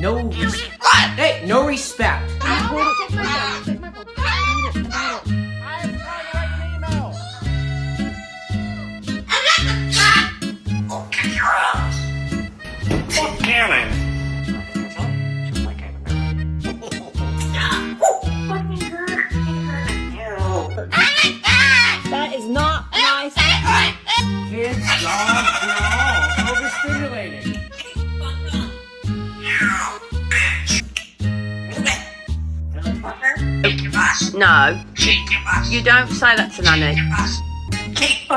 No respect. Hey, no respect. Take my phone. Take my phone. I am trying to write an email. I'll kick your ass. Fuck Cannon. That is not nice. Kids, dogs, we're all overstimulated. No, you don't say that to Nanny. Keep